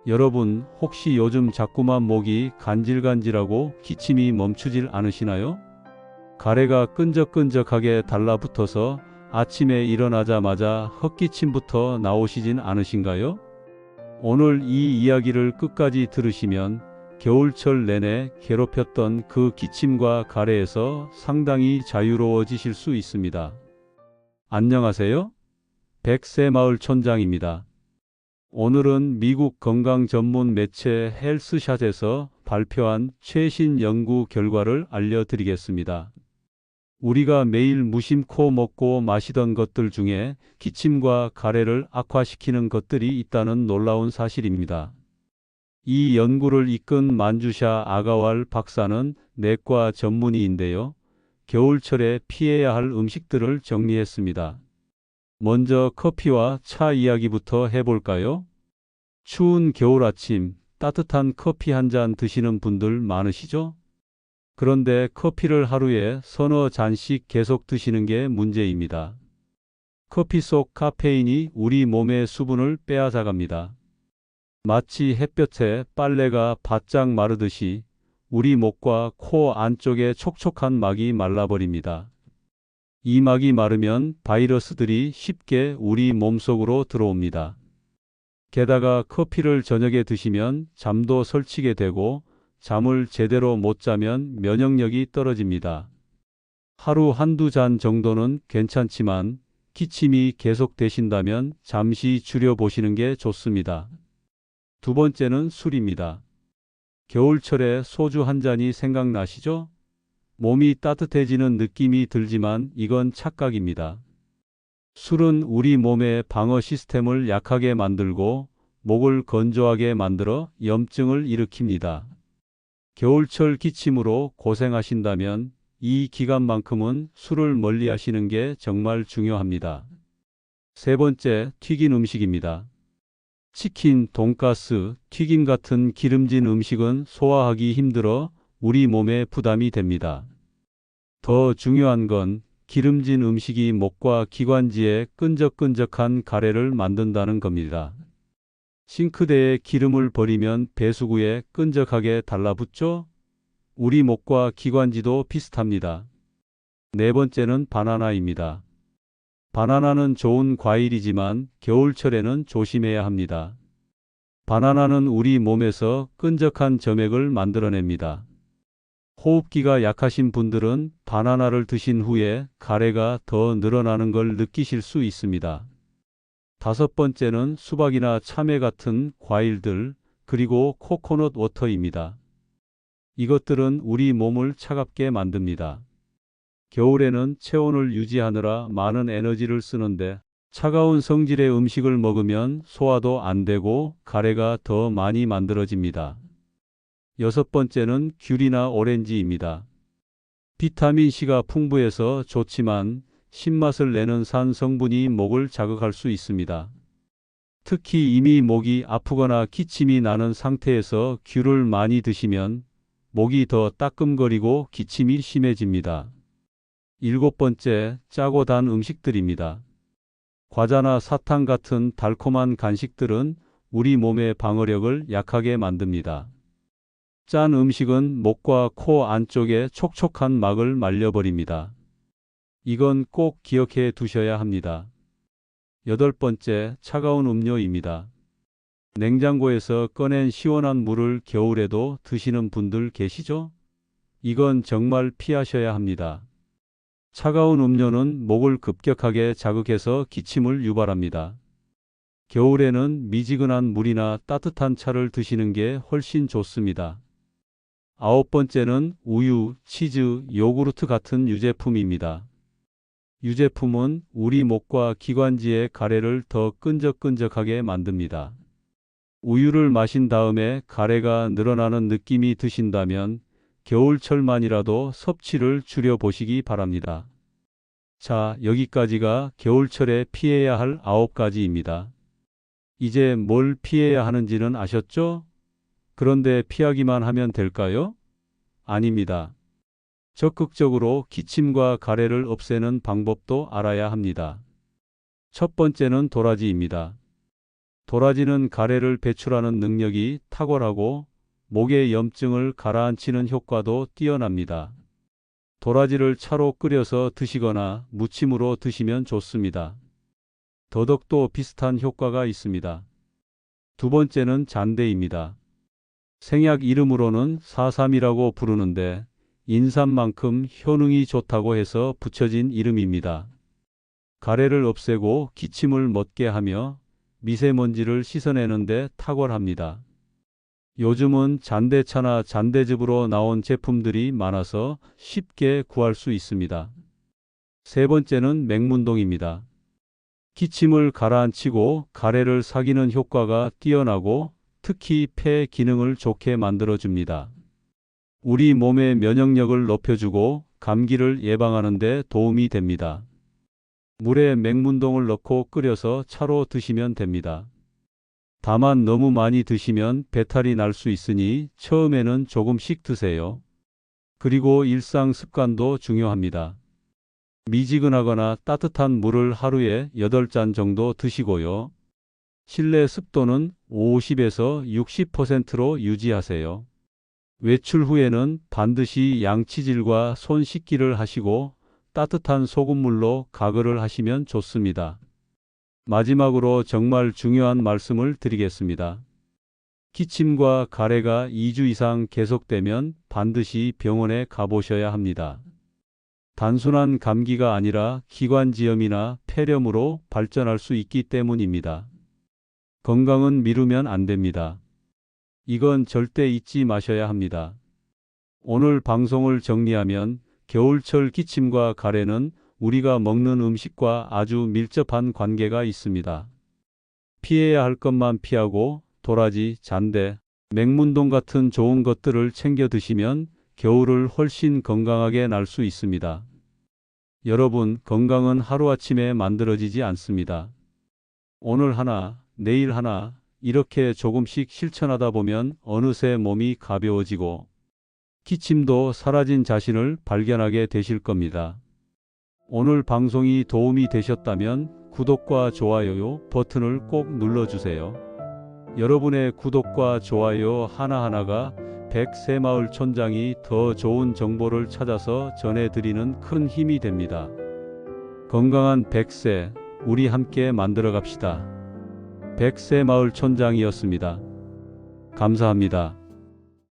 여러분, 혹시 요즘 자꾸만 목이 간질간질하고 기침이 멈추질 않으시나요? 가래가 끈적끈적하게 달라붙어서 아침에 일어나자마자 헛기침부터 나오시진 않으신가요? 오늘 이 이야기를 끝까지 들으시면 겨울철 내내 괴롭혔던 그 기침과 가래에서 상당히 자유로워지실 수 있습니다. 안녕하세요. 백세마을 촌장입니다. 오늘은 미국 건강 전문 매체 헬스샷에서 발표한 최신 연구 결과를 알려드리겠습니다. 우리가 매일 무심코 먹고 마시던 것들 중에 기침과 가래를 악화시키는 것들이 있다는 놀라운 사실입니다. 이 연구를 이끈 만주샤 아가왈 박사는 내과 전문의인데요. 겨울철에 피해야 할 음식들을 정리했습니다. 먼저 커피와 차 이야기부터 해볼까요? 추운 겨울 아침 따뜻한 커피 한 잔 드시는 분들 많으시죠? 그런데 커피를 하루에 서너 잔씩 계속 드시는 게 문제입니다. 커피 속 카페인이 우리 몸의 수분을 빼앗아갑니다. 마치 햇볕에 빨래가 바짝 마르듯이 우리 목과 코 안쪽의 촉촉한 막이 말라버립니다. 이 막이 마르면 바이러스들이 쉽게 우리 몸속으로 들어옵니다. 게다가 커피를 저녁에 드시면 잠도 설치게 되고 잠을 제대로 못 자면 면역력이 떨어집니다. 하루 한두 잔 정도는 괜찮지만 기침이 계속되신다면 잠시 줄여보시는 게 좋습니다. 두 번째는 술입니다. 겨울철에 소주 한 잔이 생각나시죠? 몸이 따뜻해지는 느낌이 들지만 이건 착각입니다. 술은 우리 몸의 방어 시스템을 약하게 만들고 목을 건조하게 만들어 염증을 일으킵니다. 겨울철 기침으로 고생하신다면 이 기간만큼은 술을 멀리 하시는 게 정말 중요합니다. 세 번째, 튀긴 음식입니다. 치킨, 돈가스, 튀김 같은 기름진 음식은 소화하기 힘들어 우리 몸에 부담이 됩니다. 더 중요한 건 기름진 음식이 목과 기관지에 끈적끈적한 가래를 만든다는 겁니다. 싱크대에 기름을 버리면 배수구에 끈적하게 달라붙죠? 우리 목과 기관지도 비슷합니다. 네 번째는 바나나입니다. 바나나는 좋은 과일이지만 겨울철에는 조심해야 합니다. 바나나는 우리 몸에서 끈적한 점액을 만들어냅니다. 호흡기가 약하신 분들은 바나나를 드신 후에 가래가 더 늘어나는 걸 느끼실 수 있습니다. 다섯 번째는 수박이나 참외 같은 과일들, 그리고 코코넛 워터입니다. 이것들은 우리 몸을 차갑게 만듭니다. 겨울에는 체온을 유지하느라 많은 에너지를 쓰는데 차가운 성질의 음식을 먹으면 소화도 안 되고 가래가 더 많이 만들어집니다. 여섯 번째는 귤이나 오렌지입니다. 비타민C가 풍부해서 좋지만 신맛을 내는 산 성분이 목을 자극할 수 있습니다. 특히 이미 목이 아프거나 기침이 나는 상태에서 귤을 많이 드시면 목이 더 따끔거리고 기침이 심해집니다. 일곱 번째, 짜고 단 음식들입니다. 과자나 사탕 같은 달콤한 간식들은 우리 몸의 방어력을 약하게 만듭니다. 짠 음식은 목과 코 안쪽에 촉촉한 막을 말려버립니다. 이건 꼭 기억해 두셔야 합니다. 여덟 번째, 차가운 음료입니다. 냉장고에서 꺼낸 시원한 물을 겨울에도 드시는 분들 계시죠? 이건 정말 피하셔야 합니다. 차가운 음료는 목을 급격하게 자극해서 기침을 유발합니다. 겨울에는 미지근한 물이나 따뜻한 차를 드시는 게 훨씬 좋습니다. 아홉 번째는 우유, 치즈, 요구르트 같은 유제품입니다. 유제품은 우리 목과 기관지의 가래를 더 끈적끈적하게 만듭니다. 우유를 마신 다음에 가래가 늘어나는 느낌이 드신다면 겨울철만이라도 섭취를 줄여보시기 바랍니다. 자, 여기까지가 겨울철에 피해야 할 9가지입니다. 이제 뭘 피해야 하는지는 아셨죠? 그런데 피하기만 하면 될까요? 아닙니다. 적극적으로 기침과 가래를 없애는 방법도 알아야 합니다. 첫 번째는 도라지입니다. 도라지는 가래를 배출하는 능력이 탁월하고 목의 염증을 가라앉히는 효과도 뛰어납니다. 도라지를 차로 끓여서 드시거나 무침으로 드시면 좋습니다. 더덕도 비슷한 효과가 있습니다. 두 번째는 잔대입니다. 생약 이름으로는 사삼이라고 부르는데 인삼만큼 효능이 좋다고 해서 붙여진 이름입니다. 가래를 없애고 기침을 멎게 하며 미세먼지를 씻어내는 데 탁월합니다. 요즘은 잔대차나 잔대즙으로 나온 제품들이 많아서 쉽게 구할 수 있습니다. 세 번째는 맹문동입니다. 기침을 가라앉히고 가래를 삭이는 효과가 뛰어나고 특히 폐 기능을 좋게 만들어줍니다. 우리 몸의 면역력을 높여주고 감기를 예방하는 데 도움이 됩니다. 물에 맹문동을 넣고 끓여서 차로 드시면 됩니다. 다만 너무 많이 드시면 배탈이 날 수 있으니 처음에는 조금씩 드세요. 그리고 일상 습관도 중요합니다. 미지근하거나 따뜻한 물을 하루에 8잔 정도 드시고요. 실내 습도는 50에서 60%로 유지하세요. 외출 후에는 반드시 양치질과 손 씻기를 하시고 따뜻한 소금물로 가글을 하시면 좋습니다. 마지막으로 정말 중요한 말씀을 드리겠습니다. 기침과 가래가 2주 이상 계속되면 반드시 병원에 가보셔야 합니다. 단순한 감기가 아니라 기관지염이나 폐렴으로 발전할 수 있기 때문입니다. 건강은 미루면 안 됩니다. 이건 절대 잊지 마셔야 합니다. 오늘 방송을 정리하면 겨울철 기침과 가래는 우리가 먹는 음식과 아주 밀접한 관계가 있습니다. 피해야 할 것만 피하고 도라지, 잔대, 맹문동 같은 좋은 것들을 챙겨 드시면 겨울을 훨씬 건강하게 날 수 있습니다. 여러분, 건강은 하루아침에 만들어지지 않습니다. 오늘 하나, 내일 하나 이렇게 조금씩 실천하다 보면 어느새 몸이 가벼워지고 기침도 사라진 자신을 발견하게 되실 겁니다. 오늘 방송이 도움이 되셨다면 구독과 좋아요 버튼을 꼭 눌러주세요. 여러분의 구독과 좋아요 하나하나가 백새마을 촌장이 더 좋은 정보를 찾아서 전해드리는 큰 힘이 됩니다. 건강한 백새, 우리 함께 만들어 갑시다. 백새마을 촌장이었습니다. 감사합니다.